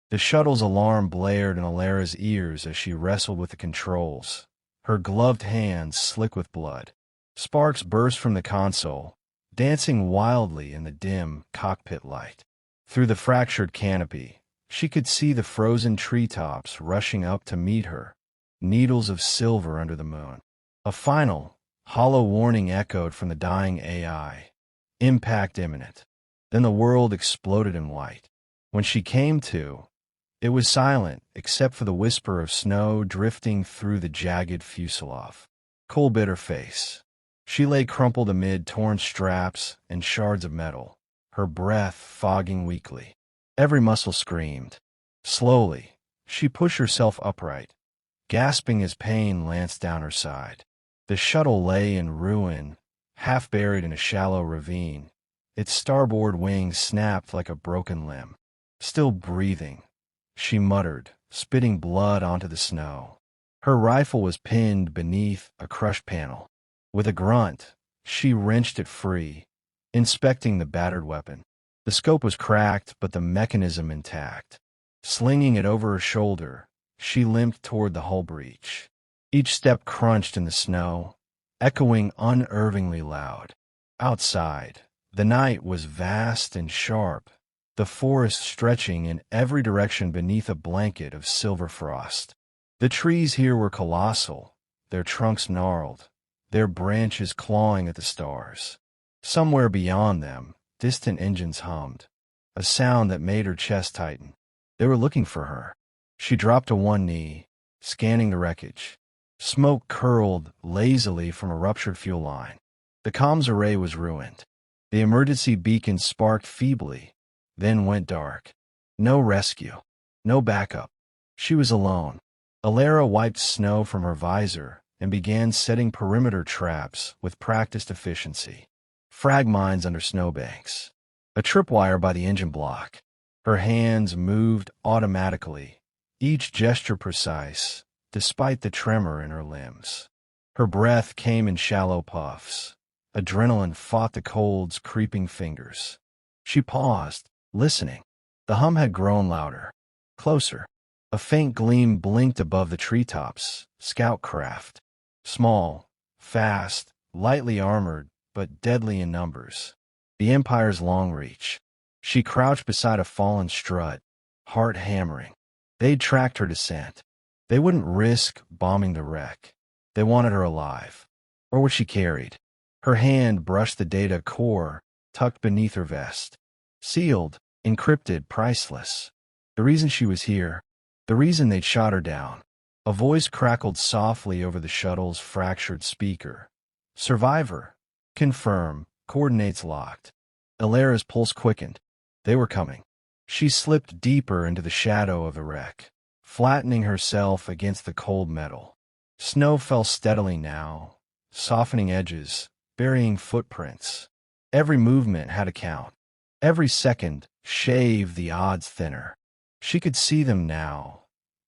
The shuttle's alarm blared in Alara's ears as she wrestled with the controls, her gloved hands slick with blood. Sparks burst from the console, dancing wildly in the dim cockpit light. Through the fractured canopy, she could see the frozen treetops rushing up to meet her, needles of silver under the moon. A final, hollow warning echoed from the dying AI. Impact imminent. Then the world exploded in white. When she came to, it was silent except for the whisper of snow drifting through the jagged fuselage. Cold bit her face. She lay crumpled amid torn straps and shards of metal, her breath fogging weakly. Every muscle screamed. Slowly, she pushed herself upright, gasping as pain lanced down her side. The shuttle lay in ruin, half buried in a shallow ravine. Its starboard wing snapped like a broken limb. Still breathing, she muttered, spitting blood onto the snow. Her rifle was pinned beneath a crushed panel. With a grunt, she wrenched it free, inspecting the battered weapon. The scope was cracked, but the mechanism intact. Slinging it over her shoulder, she limped toward the hull breach. Each step crunched in the snow, echoing unnervingly loud. Outside, the night was vast and sharp, the forest stretching in every direction beneath a blanket of silver frost. The trees here were colossal, their trunks gnarled, their branches clawing at the stars. Somewhere beyond them, distant engines hummed, a sound that made her chest tighten. They were looking for her. She dropped to one knee, scanning the wreckage. Smoke curled lazily from a ruptured fuel line. The comms array was ruined. The emergency beacon sparked feebly, then went dark. No rescue. No backup. She was alone. Alara wiped snow from her visor and began setting perimeter traps with practiced efficiency. Frag mines under snowbanks. A tripwire by the engine block. Her hands moved automatically, each gesture precise, despite the tremor in her limbs. Her breath came in shallow puffs. Adrenaline fought the cold's creeping fingers. She paused, listening. The hum had grown louder. Closer. A faint gleam blinked above the treetops. Scout craft. Small, fast, lightly armored, but deadly in numbers. The Empire's long reach. She crouched beside a fallen strut, heart hammering. They'd tracked her descent. They wouldn't risk bombing the wreck. They wanted her alive. Or what she carried. Her hand brushed the data core tucked beneath her vest. Sealed, encrypted, priceless. The reason she was here. The reason they'd shot her down. A voice crackled softly over the shuttle's fractured speaker. Survivor. Confirm. Coordinates locked. Alara's pulse quickened. They were coming. She slipped deeper into the shadow of the wreck, flattening herself against the cold metal. Snow fell steadily now, softening edges, burying footprints. Every movement had a count. Every second shaved the odds thinner. She could see them now,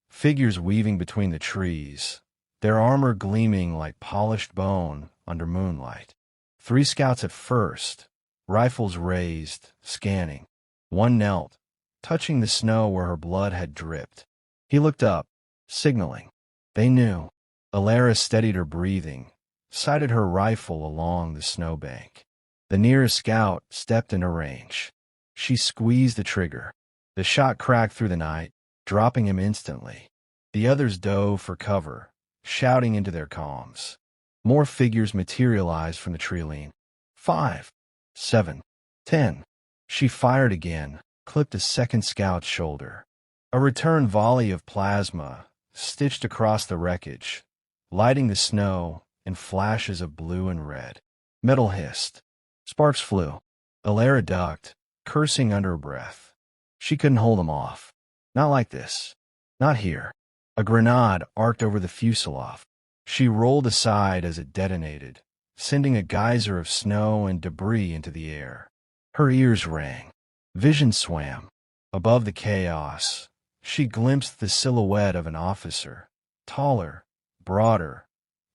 figures weaving between the trees, their armor gleaming like polished bone under moonlight. 3 scouts at first, rifles raised, scanning. One knelt, touching the snow where her blood had dripped. He looked up, signaling. They knew. Alara steadied her breathing, sighted her rifle along the snowbank. The nearest scout stepped into range. She squeezed the trigger. The shot cracked through the night, dropping him instantly. The others dove for cover, shouting into their comms. More figures materialized from the treeline. 5, 7, 10. She fired again, clipped a second scout's shoulder. A return volley of plasma stitched across the wreckage, lighting the snow in flashes of blue and red. Metal hissed. Sparks flew. Alara ducked, cursing under her breath. She couldn't hold them off. Not like this. Not here. A grenade arced over the fuselage. She rolled aside as it detonated, sending a geyser of snow and debris into the air. Her ears rang. Vision swam. Above the chaos, she glimpsed the silhouette of an officer, taller, broader,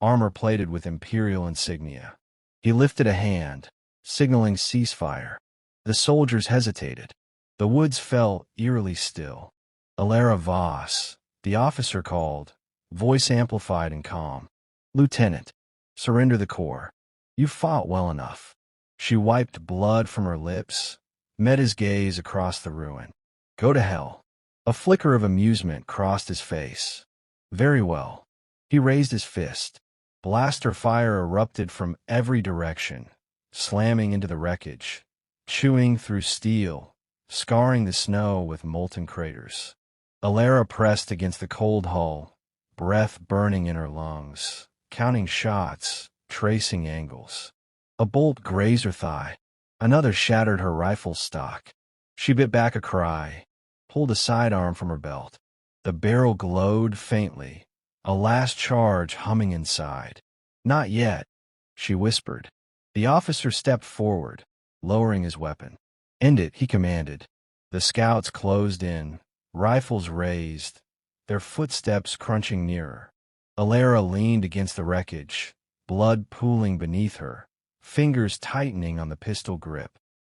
armor-plated with imperial insignia. He lifted a hand, signaling ceasefire. The soldiers hesitated. The woods fell eerily still. Alara Voss, the officer called, voice amplified and calm. Lieutenant, surrender the Corps. You fought well enough. She wiped blood from her lips, met his gaze across the ruin. Go to hell. A flicker of amusement crossed his face. Very well. He raised his fist. Blaster fire erupted from every direction, slamming into the wreckage, chewing through steel, scarring the snow with molten craters. Alara pressed against the cold hull, breath burning in her lungs, counting shots, tracing angles. A bolt grazed her thigh. Another shattered her rifle stock. She bit back a cry, pulled a sidearm from her belt. The barrel glowed faintly, a last charge humming inside. Not yet, she whispered. The officer stepped forward, lowering his weapon. End it, he commanded. The scouts closed in, rifles raised, their footsteps crunching nearer. Alara leaned against the wreckage, blood pooling beneath her, fingers tightening on the pistol grip.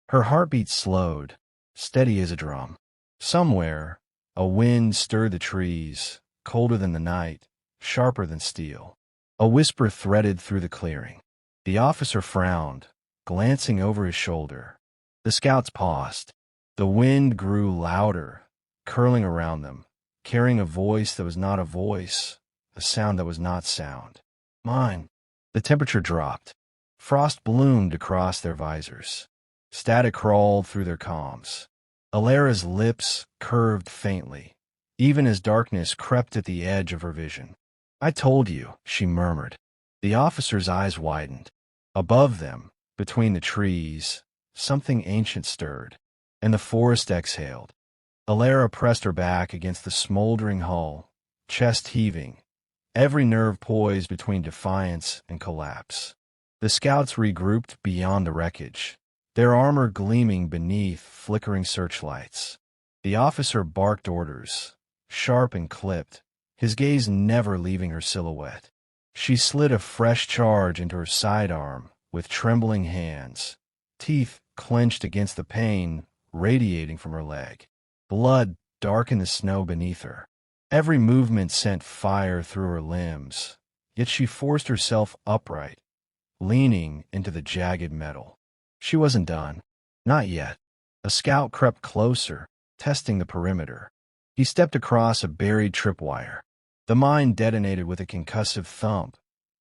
Her heartbeat slowed, steady as a drum. Somewhere, a wind stirred the trees, colder than the night, sharper than steel. A whisper threaded through the clearing. The officer frowned, glancing over his shoulder. The scouts paused. The wind grew louder, curling around them, carrying a voice that was not a voice, a sound that was not sound. Mine. The temperature dropped. Frost bloomed across their visors. Static crawled through their comms. Alara's lips curved faintly, even as darkness crept at the edge of her vision. I told you, she murmured. The officer's eyes widened. Above them, between the trees, something ancient stirred, and the forest exhaled. Alara pressed her back against the smoldering hull, chest heaving, every nerve poised between defiance and collapse. The scouts regrouped beyond the wreckage, their armor gleaming beneath flickering searchlights. The officer barked orders, sharp and clipped, his gaze never leaving her silhouette. She slid a fresh charge into her sidearm with trembling hands, teeth clenched against the pain radiating from her leg. Blood darkened the snow beneath her. Every movement sent fire through her limbs, yet she forced herself upright, leaning into the jagged metal. She wasn't done. Not yet. A scout crept closer, testing the perimeter. He stepped across a buried tripwire. The mine detonated with a concussive thump,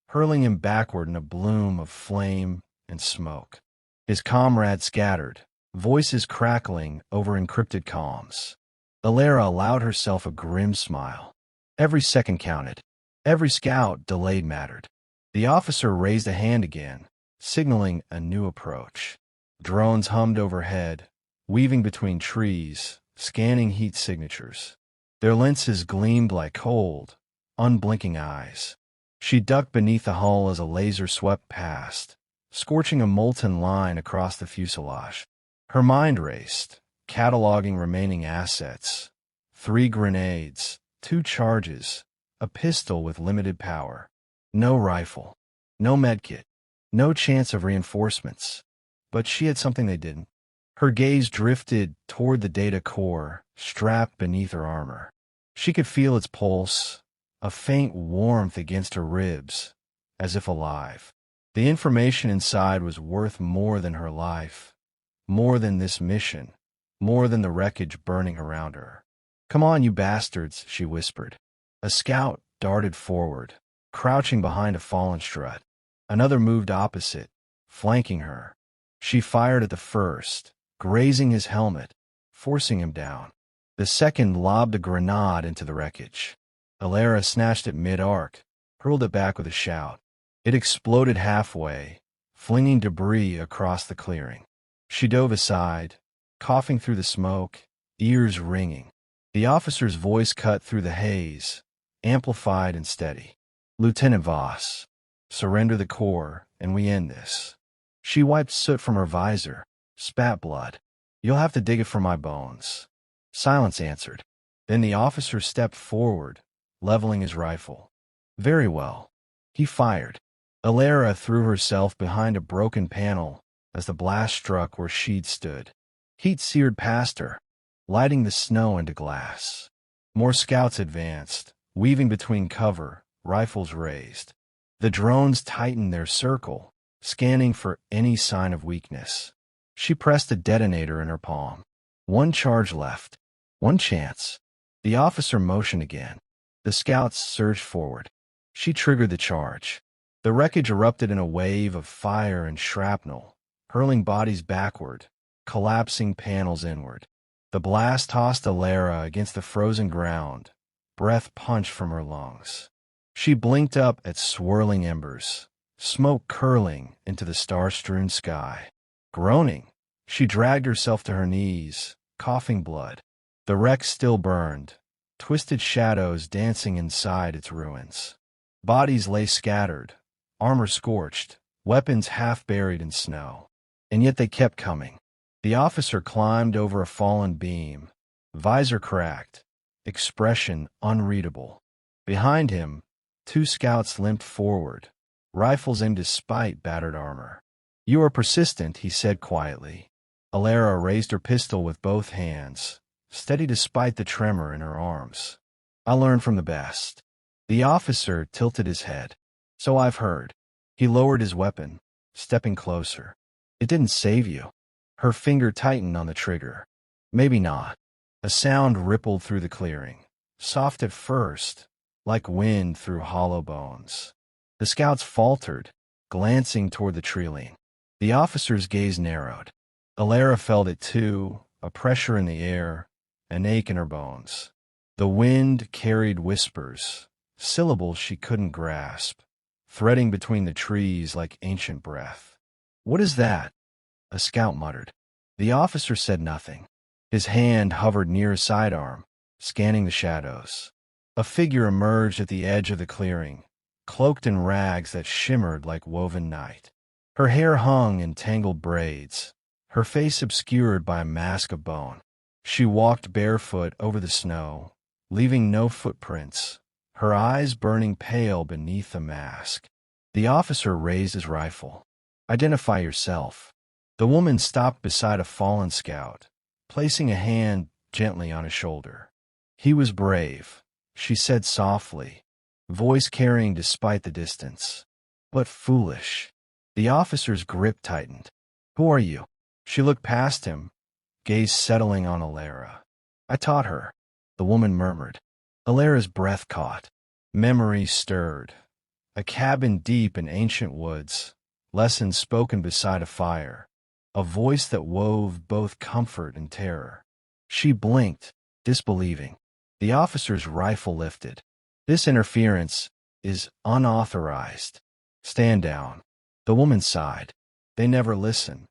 hurling him backward in a bloom of flame and smoke. His comrades scattered, voices crackling over encrypted comms. Alara allowed herself a grim smile. Every second counted. Every scout delayed mattered. The officer raised a hand again, signaling a new approach. Drones hummed overhead, weaving between trees, scanning heat signatures. Their lenses gleamed like cold, unblinking eyes. She ducked beneath the hull as a laser swept past, scorching a molten line across the fuselage. Her mind raced, cataloging remaining assets. 3 grenades, 2 charges, a pistol with limited power. No rifle, no medkit, no chance of reinforcements. But she had something they didn't. Her gaze drifted toward the data core, strapped beneath her armor. She could feel its pulse, a faint warmth against her ribs, as if alive. The information inside was worth more than her life, more than this mission, more than the wreckage burning around her. Come on, you bastards, she whispered. A scout darted forward, crouching behind a fallen strut. Another moved opposite, flanking her. She fired at the first, grazing his helmet, forcing him down. The second lobbed a grenade into the wreckage. Alara snatched it mid-arc, hurled it back with a shout. It exploded halfway, flinging debris across the clearing. She dove aside, coughing through the smoke, ears ringing. The officer's voice cut through the haze, amplified and steady. Lieutenant Voss, surrender the Corps, and we end this. She wiped soot from her visor, spat blood. You'll have to dig it from my bones. Silence answered. Then the officer stepped forward, leveling his rifle. Very well. He fired. Alara threw herself behind a broken panel as the blast struck where she'd stood. Heat seared past her, lighting the snow into glass. More scouts advanced, weaving between cover, rifles raised. The drones tightened their circle, scanning for any sign of weakness. She pressed a detonator in her palm. One charge left. One chance. The officer motioned again. The scouts surged forward. She triggered the charge. The wreckage erupted in a wave of fire and shrapnel, hurling bodies backward, collapsing panels inward. The blast tossed Alara against the frozen ground, breath punched from her lungs. She blinked up at swirling embers, smoke curling into the star-strewn sky. Groaning, she dragged herself to her knees, coughing blood. The wreck still burned, twisted shadows dancing inside its ruins. Bodies lay scattered, armor scorched, weapons half buried in snow. And yet they kept coming. The officer climbed over a fallen beam, visor cracked, expression unreadable. Behind him, two scouts limped forward, rifles aimed despite battered armor. "You are persistent," he said quietly. Alara raised her pistol with both hands, steady despite the tremor in her arms. "I learned from the best." The officer tilted his head. "So I've heard." He lowered his weapon, stepping closer. "It didn't save you." Her finger tightened on the trigger. "Maybe not." A sound rippled through the clearing, soft at first, like wind through hollow bones. The scouts faltered, glancing toward the treeline. The officer's gaze narrowed. Alara felt it too, a pressure in the air, an ache in her bones. The wind carried whispers, syllables she couldn't grasp, threading between the trees like ancient breath. "What is that?" a scout muttered. The officer said nothing. His hand hovered near his sidearm, scanning the shadows. A figure emerged at the edge of the clearing, cloaked in rags that shimmered like woven night. Her hair hung in tangled braids, her face obscured by a mask of bone. She walked barefoot over the snow, leaving no footprints, her eyes burning pale beneath the mask. The officer raised his rifle. "Identify yourself." The woman stopped beside a fallen scout, placing a hand gently on his shoulder. "He was brave," she said softly, voice carrying despite the distance. "But foolish." The officer's grip tightened. "Who are you?" She looked past him, gaze settling on Alara. "I taught her," the woman murmured. Alara's breath caught. Memory stirred. A cabin deep in ancient woods, lessons spoken beside a fire. A voice that wove both comfort and terror. She blinked, disbelieving. The officer's rifle lifted. "This interference is unauthorized. Stand down." The woman sighed. "They never listen."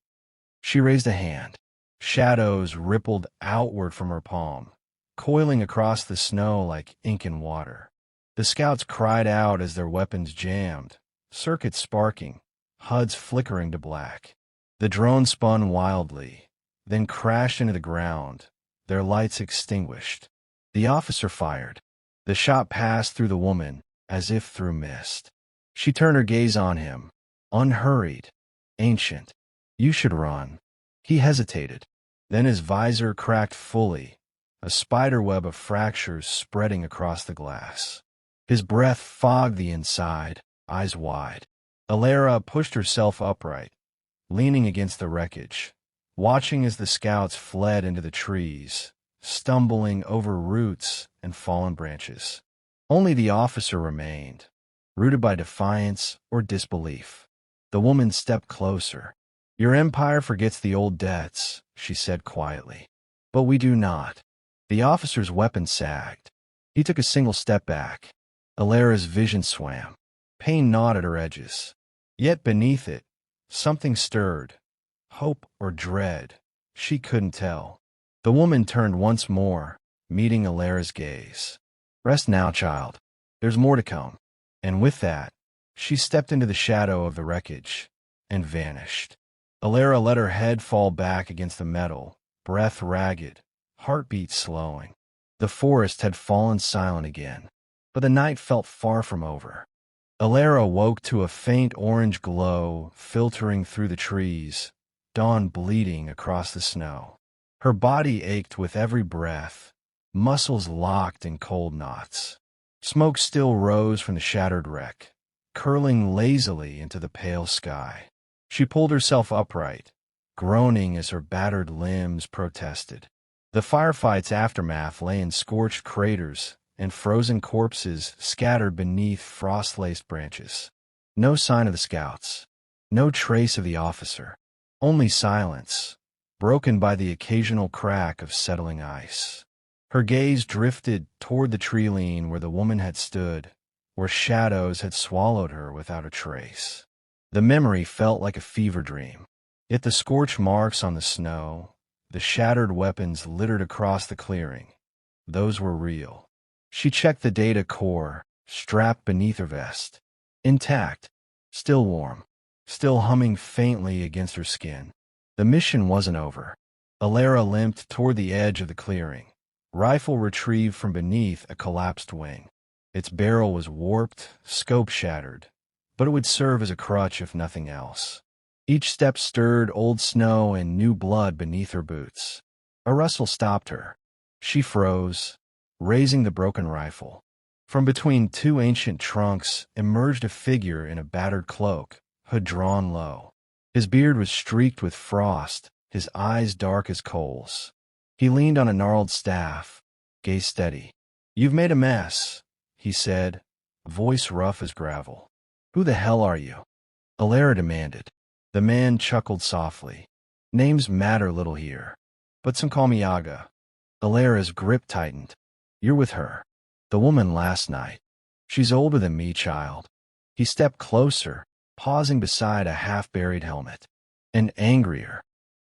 She raised a hand. Shadows rippled outward from her palm, coiling across the snow like ink and water. The scouts cried out as their weapons jammed, circuits sparking, HUDs flickering to black. The drone spun wildly, then crashed into the ground, their lights extinguished. The officer fired. The shot passed through the woman, as if through mist. She turned her gaze on him, unhurried, ancient. "You should run." He hesitated. Then his visor cracked fully, a spiderweb of fractures spreading across the glass. His breath fogged the inside, eyes wide. Alara pushed herself upright, leaning against the wreckage, watching as the scouts fled into the trees, stumbling over roots and fallen branches. Only the officer remained, rooted by defiance or disbelief. The woman stepped closer. "Your empire forgets the old debts," she said quietly. "But we do not." The officer's weapon sagged. He took a single step back. Alara's vision swam. Pain gnawed at her edges. Yet beneath it, something stirred. Hope or dread. She couldn't tell. The woman turned once more, meeting Alara's gaze. "Rest now, child. There's more to come." And with that, she stepped into the shadow of the wreckage and vanished. Alara let her head fall back against the metal, breath ragged, heartbeat slowing. The forest had fallen silent again, but the night felt far from over. Alara woke to a faint orange glow filtering through the trees, dawn bleeding across the snow. Her body ached with every breath, muscles locked in cold knots. Smoke still rose from the shattered wreck, curling lazily into the pale sky. She pulled herself upright, groaning as her battered limbs protested. The firefight's aftermath lay in scorched craters and frozen corpses scattered beneath frost-laced branches. No sign of the scouts. No trace of the officer. Only silence, broken by the occasional crack of settling ice. Her gaze drifted toward the tree line where the woman had stood, where shadows had swallowed her without a trace. The memory felt like a fever dream. Yet the scorch marks on the snow, the shattered weapons littered across the clearing, those were real. She checked the data core, strapped beneath her vest. Intact, still warm, still humming faintly against her skin. The mission wasn't over. Alara limped toward the edge of the clearing, rifle retrieved from beneath a collapsed wing. Its barrel was warped, scope shattered, but it would serve as a crutch if nothing else. Each step stirred old snow and new blood beneath her boots. A rustle stopped her. She froze, raising the broken rifle. From between two ancient trunks emerged a figure in a battered cloak, hood drawn low. His beard was streaked with frost, his eyes dark as coals. He leaned on a gnarled staff, gaze steady. "You've made a mess," he said, voice rough as gravel. "Who the hell are you?" Alara demanded. The man chuckled softly. "Names matter little here, but some call me Yaga." Alara's grip tightened. "You're with her. The woman last night. She's older than me, child." He stepped closer, pausing beside a half-buried helmet. "And angrier."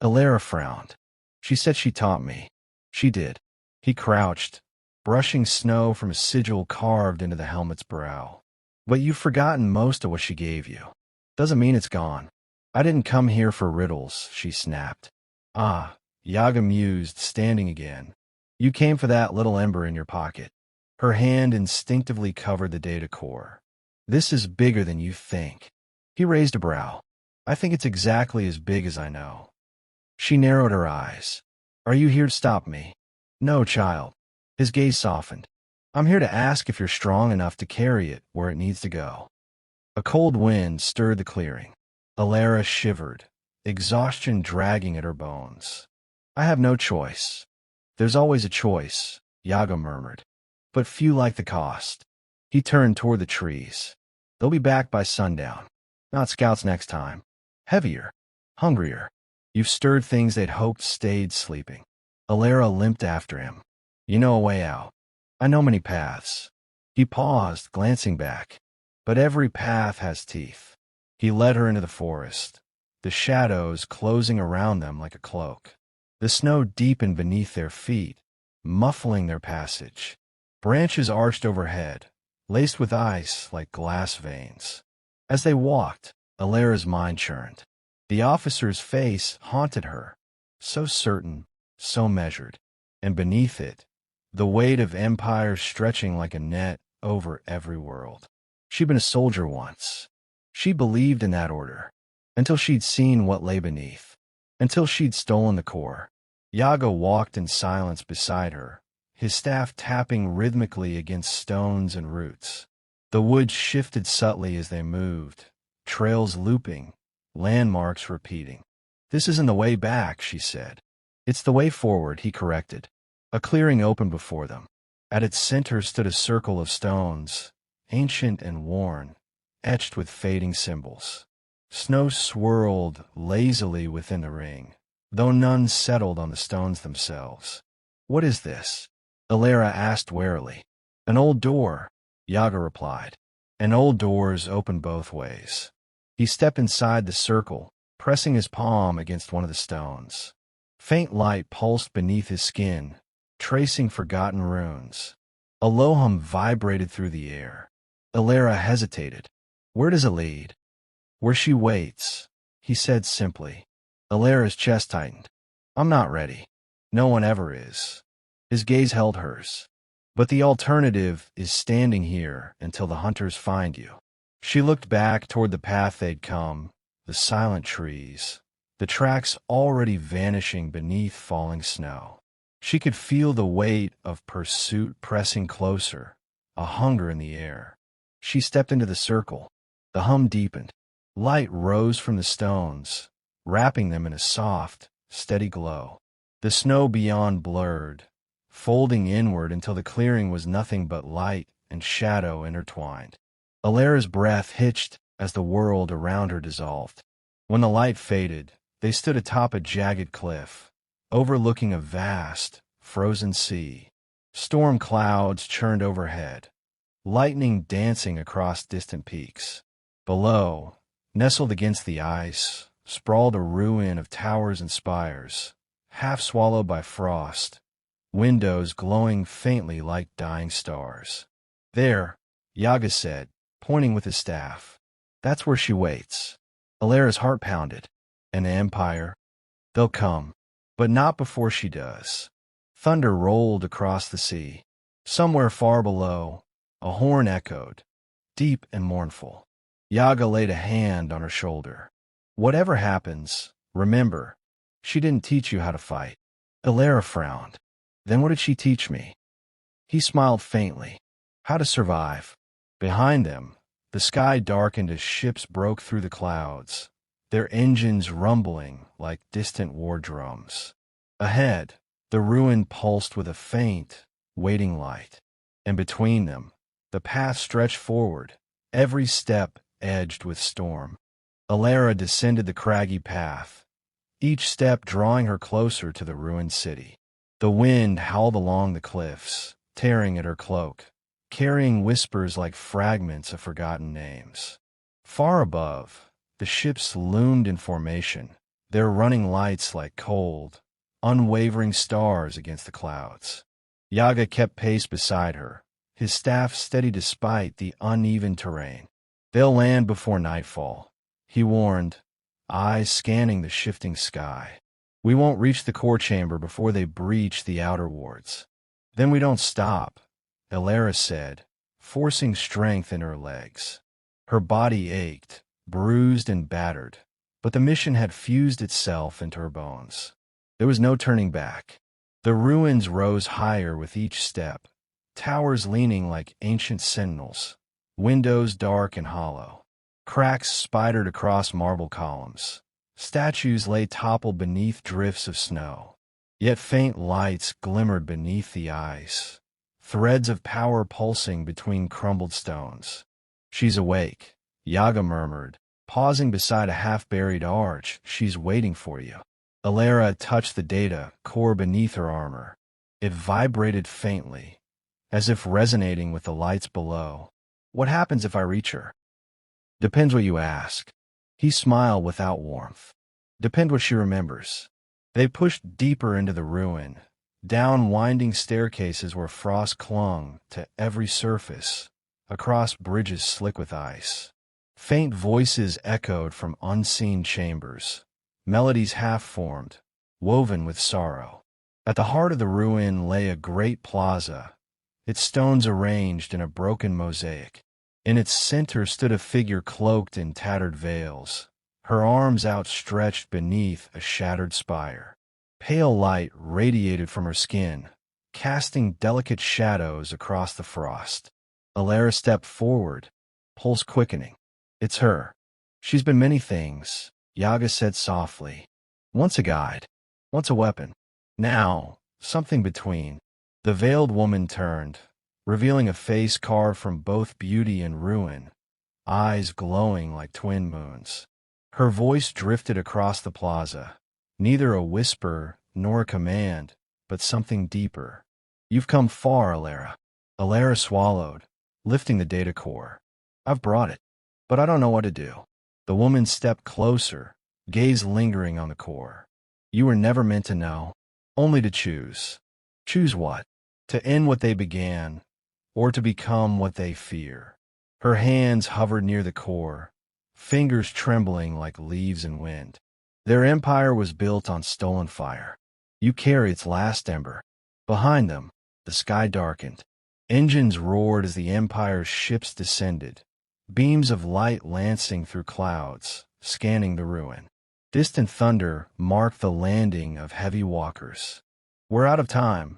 Alara frowned. "She said she taught me." "She did." He crouched, brushing snow from a sigil carved into the helmet's brow. "But you've forgotten most of what she gave you. Doesn't mean it's gone." "I didn't come here for riddles," she snapped. "Ah," Yaga mused, standing again. "You came for that little ember in your pocket." Her hand instinctively covered the data core. "This is bigger than you think." He raised a brow. "I think it's exactly as big as I know." She narrowed her eyes. "Are you here to stop me?" "No, child." His gaze softened. "I'm here to ask if you're strong enough to carry it where it needs to go." A cold wind stirred the clearing. Alara shivered, exhaustion dragging at her bones. "I have no choice." "There's always a choice," Yaga murmured. "But few like the cost." He turned toward the trees. "They'll be back by sundown. Not scouts next time. Heavier. Hungrier. You've stirred things they'd hoped stayed sleeping." Alara limped after him. "You know a way out." "I know many paths." He paused, glancing back. "But every path has teeth." He led her into the forest, the shadows closing around them like a cloak. The snow deepened beneath their feet, muffling their passage. Branches arched overhead, laced with ice like glass veins. As they walked, Alara's mind churned. The officer's face haunted her, so certain, so measured, and beneath it, the weight of empire stretching like a net over every world. She'd been a soldier once. She believed in that order, until she'd seen what lay beneath, until she'd stolen the core. Yaga walked in silence beside her, his staff tapping rhythmically against stones and roots. The woods shifted subtly as they moved, trails looping, landmarks repeating. "This isn't the way back," she said. "It's the way forward," he corrected. A clearing opened before them. At its center stood a circle of stones, ancient and worn, etched with fading symbols. Snow swirled lazily within the ring, though none settled on the stones themselves. "What is this?" Alara asked warily. "An old door," Yaga replied. And old doors open both ways. He stepped inside the circle, pressing his palm against one of the stones. Faint light pulsed beneath his skin, tracing forgotten runes. A low hum vibrated through the air. Alara hesitated. "Where does it lead?" "Where she waits," he said simply. Alara's chest tightened. "I'm not ready. No one ever is." His gaze held hers. "But the alternative is standing here until the hunters find you." She looked back toward the path they'd come, the silent trees, the tracks already vanishing beneath falling snow. She could feel the weight of pursuit pressing closer, a hunger in the air. She stepped into the circle. The hum deepened. Light rose from the stones, wrapping them in a soft, steady glow. The snow beyond blurred, folding inward until the clearing was nothing but light and shadow intertwined. Alara's breath hitched as the world around her dissolved. When the light faded, they stood atop a jagged cliff, overlooking a vast, frozen sea. Storm clouds churned overhead, lightning dancing across distant peaks. Below, nestled against the ice, sprawled a ruin of towers and spires, half swallowed by frost, windows glowing faintly like dying stars. There, Yaga said, pointing with his staff. That's where she waits. Alara's heart pounded. An empire? They'll come, but not before she does. Thunder rolled across the sea. Somewhere far below, a horn echoed, deep and mournful. Yaga laid a hand on her shoulder. Whatever happens, remember, she didn't teach you how to fight. Alara frowned. Then what did she teach me? He smiled faintly. How to survive. Behind them, the sky darkened as ships broke through the clouds, their engines rumbling like distant war drums. Ahead, the ruin pulsed with a faint, waiting light. And between them, the path stretched forward, every step edged with storm. Alara descended the craggy path, each step drawing her closer to the ruined city. The wind howled along the cliffs, tearing at her cloak, carrying whispers like fragments of forgotten names. Far above, the ships loomed in formation, their running lights like cold, unwavering stars against the clouds. Yaga kept pace beside her, his staff steady despite the uneven terrain. They'll land before nightfall, he warned, eyes scanning the shifting sky. We won't reach the core chamber before they breach the outer wards. Then we don't stop, Alara said, forcing strength in her legs. Her body ached, bruised and battered, but the mission had fused itself into her bones. There was no turning back. The ruins rose higher with each step, towers leaning like ancient sentinels, windows dark and hollow. Cracks spidered across marble columns. Statues lay toppled beneath drifts of snow. Yet faint lights glimmered beneath the ice, threads of power pulsing between crumbled stones. She's awake, Yaga murmured, pausing beside a half-buried arch. She's waiting for you. Alara touched the data core beneath her armor. It vibrated faintly, as if resonating with the lights below. What happens if I reach her? Depends what you ask. He smiled without warmth. Depend what she remembers. They pushed deeper into the ruin, down winding staircases where frost clung to every surface, across bridges slick with ice. Faint voices echoed from unseen chambers, melodies half-formed, woven with sorrow. At the heart of the ruin lay a great plaza, its stones arranged in a broken mosaic. In its center stood a figure cloaked in tattered veils, her arms outstretched beneath a shattered spire. Pale light radiated from her skin, casting delicate shadows across the frost. Alara stepped forward, pulse quickening. It's her. She's been many things, Yaga said softly. Once a guide, once a weapon. Now, something between. The veiled woman turned, revealing a face carved from both beauty and ruin, eyes glowing like twin moons. Her voice drifted across the plaza, neither a whisper nor a command, but something deeper. You've come far, Alara. Alara swallowed, lifting the data core. I've brought it, but I don't know what to do. The woman stepped closer, gaze lingering on the core. You were never meant to know, only to choose. Choose what? To end what they began, or to become what they fear. Her hands hovered near the core, fingers trembling like leaves in wind. Their empire was built on stolen fire. You carry its last ember. Behind them, the sky darkened. Engines roared as the empire's ships descended, beams of light lancing through clouds, scanning the ruin. Distant thunder marked the landing of heavy walkers. We're out of time,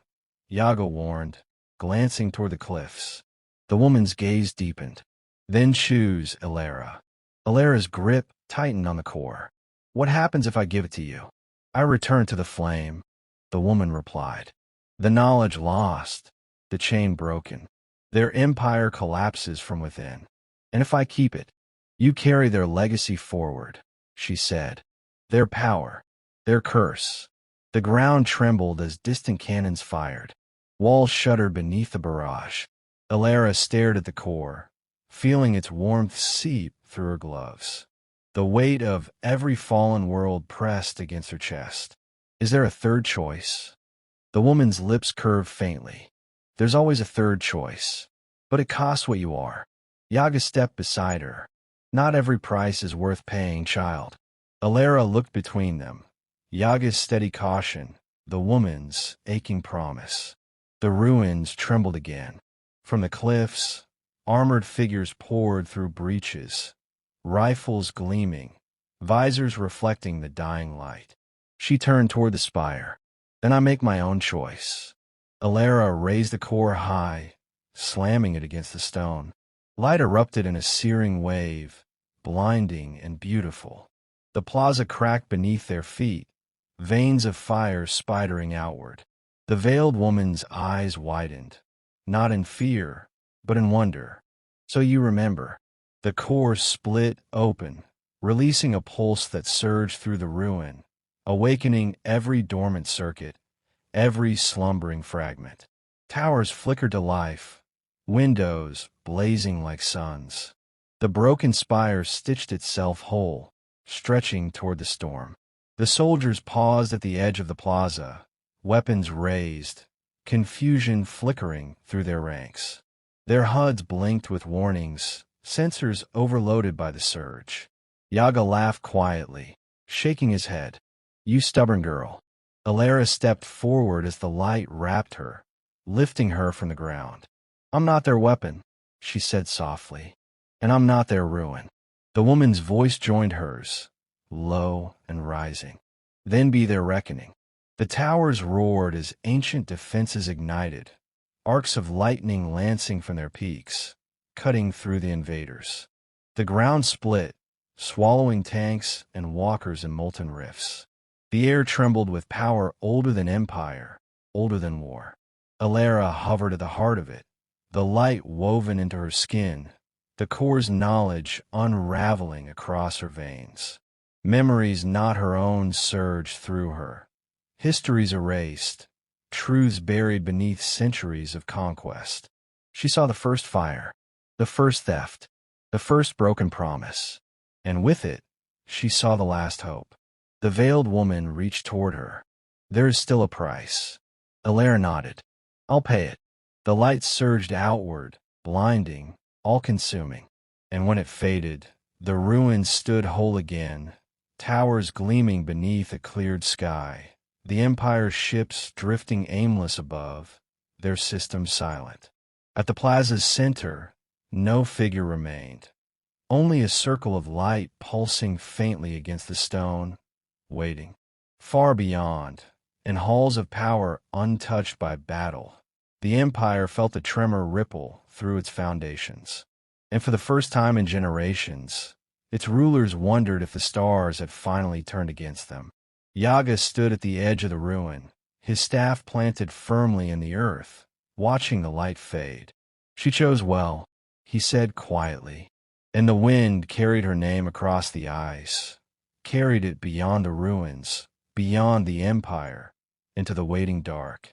Yaga warned, glancing toward the cliffs. The woman's gaze deepened. Then choose, Elara. Elara's grip tightened on the core. What happens if I give it to you? I return to the flame, the woman replied. The knowledge lost, the chain broken. Their empire collapses from within. And if I keep it, you carry their legacy forward, she said. Their power, their curse. The ground trembled as distant cannons fired. Walls shuddered beneath the barrage. Elara stared at the core, feeling its warmth seep through her gloves. The weight of every fallen world pressed against her chest. Is there a third choice? The woman's lips curved faintly. There's always a third choice. But it costs what you are. Yaga stepped beside her. Not every price is worth paying, child. Elara looked between them. Yaga's steady caution, the woman's aching promise. The ruins trembled again. From the cliffs, armored figures poured through breaches, rifles gleaming, visors reflecting the dying light. She turned toward the spire. Then I make my own choice. Elara raised the core high, slamming it against the stone. Light erupted in a searing wave, blinding and beautiful. The plaza cracked beneath their feet, veins of fire spidering outward. The veiled woman's eyes widened, not in fear, but in wonder. So you remember. The core split open, releasing a pulse that surged through the ruin, awakening every dormant circuit, every slumbering fragment. Towers flickered to life, windows blazing like suns. The broken spire stitched itself whole, stretching toward the storm. The soldiers paused at the edge of the plaza, weapons raised, confusion flickering through their ranks. Their HUDs blinked with warnings, sensors overloaded by the surge. Yaga laughed quietly, shaking his head. You stubborn girl. Elara stepped forward as the light wrapped her, lifting her from the ground. I'm not their weapon, she said softly, and I'm not their ruin. The woman's voice joined hers, low and rising. Then be their reckoning. The towers roared as ancient defenses ignited, arcs of lightning lancing from their peaks, cutting through the invaders. The ground split, swallowing tanks and walkers in molten rifts. The air trembled with power older than empire, older than war. Elara hovered at the heart of it, the light woven into her skin, the core's knowledge unraveling across her veins. Memories not her own surged through her. Histories erased, truths buried beneath centuries of conquest. She saw the first fire, the first theft, the first broken promise, and with it, she saw the last hope. The veiled woman reached toward her. There is still a price. Elara nodded. I'll pay it. The light surged outward, blinding, all-consuming. And when it faded, the ruins stood whole again, towers gleaming beneath a cleared sky, the Empire's ships drifting aimless above, their systems silent. At the plaza's center, no figure remained. Only a circle of light pulsing faintly against the stone, waiting. Far beyond, in halls of power untouched by battle, the Empire felt a tremor ripple through its foundations. And for the first time in generations, its rulers wondered if the stars had finally turned against them. Yaga stood at the edge of the ruin, his staff planted firmly in the earth, watching the light fade. She chose well, he said quietly, and the wind carried her name across the ice, carried it beyond the ruins, beyond the Empire, into the waiting dark.